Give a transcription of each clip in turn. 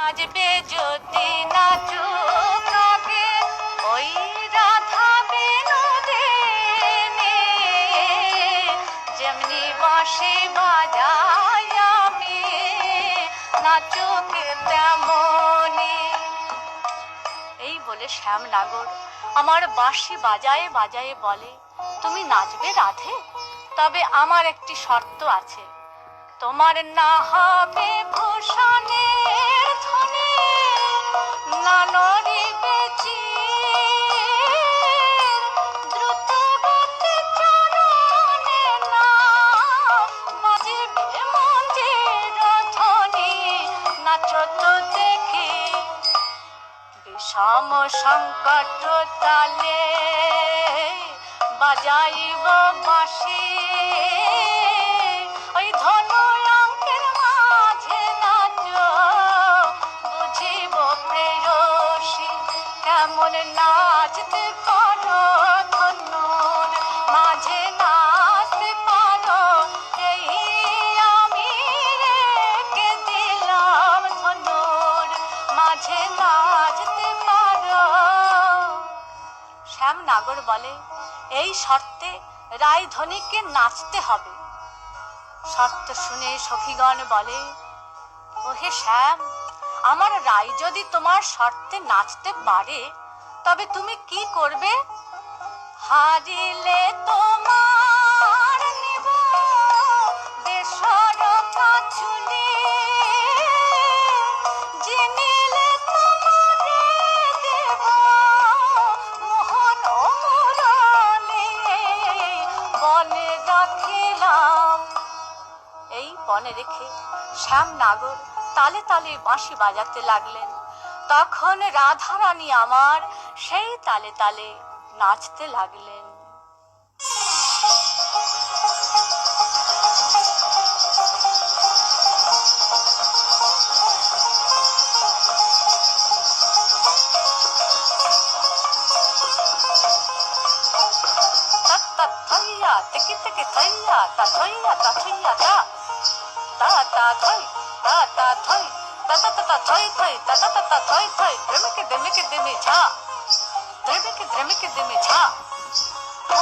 নাচবে যদি নাচুক আগে ওই রাধা বিনোদিনী, যেমনি বাঁশি বাজাই আমি নাচুক তেমনি। এই বলে শ্যামনগর আমার বাঁশি বাজায়ে বাজায়ে বলে, তুমি নাচবে রাধে, তবে আমার একটি শর্ত আছে, তোমার না হবে ভূষণের ধ্বনি, না নড়িবে চির, দ্রুত গতি চরণে না বাজিবে মঞ্জির ধ্বনি, নাচো তো দেখি বিষম সংকট তালে বাজাইব বাঁশি, ওই ধনু অঙ্কের মাঝে নাচো বুঝিব প্রেয়সী, কেমন নাচতে পারো ধনুর মাঝে নাচতে পারো, এই আমি রেখে দিলাম ধনুর মাঝে নাচতে পারো। শ্যামনগর বলে, এই শর্তে রায়ধনীকে নাচতে হবে। শর্ত শুনে সখীগণ বলে, ওহে শ্যাম, আমার রায় যদি তোমার শর্তে নাচতে পারে তবে তুমি কি করবে? হারিলে তোমার নিব বেসর কাছুলি, জিনিলে তোমারে দেব মোহন মুরলি, বনে রাখিলাম। এই বনে রেখে শ্যামনগর তালে তালে বাঁশি বাজাতে লাগলেন। তখন রাধারানী আমার সেই তালে তালে নাচতে লাগলেন। থইয়া থেকে থেকে থইয়া তা থইয়া তা থইয়া তা তা তা থই তা তা থই তা তা তা থই থই তা তা তা থই থই, দ্রমিকে দ্রমিকে দ্রমি ঝা, দ্রমিকে দ্রমিকে দ্রমি ঝা,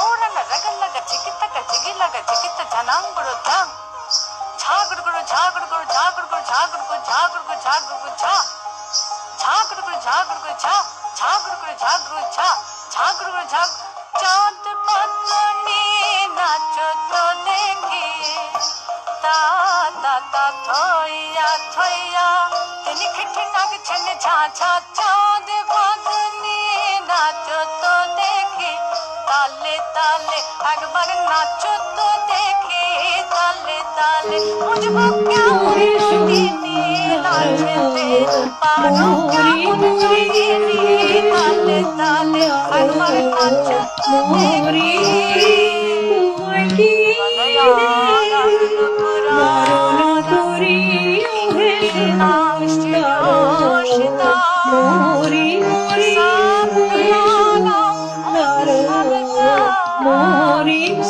ওরন রগলগা ঝিকিতকা ঝিগিলগা ঝিকিত ঝনাঙ্গুরু ঝাং, ঝা গুড়গুড়ু ঝা গুড়গুড়ু ঝা গুড়গুড়ু ঝা গুড়গুড়ু ঝা গুড়গুড়ু ঝা গুড়গুড়ু ঝা, ঝা গুড়গুড়ু ঝা গুড়গুড়ু ঝা, ঝা গুড়গুড়ু ঝা গুড়গুড়ু ঝা, ঝা গুড়গুড়ু ঝা। চাঁদ বদনি নাচো তো দেখি তা তা তা থইয়া থইয়া, তিনি খিঠি নাগছেন ঝা ঝা, চাঁদ বদনি নাচো তো দেখি তালে তালে, একবার নাচো তো দেখি তালে তালে, বুঝবো কেমন যোগিনী নাচতে পারো কেমন যোগিনী, তালে তালে একবার নাচো তো দেখি। মোরি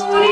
মোরি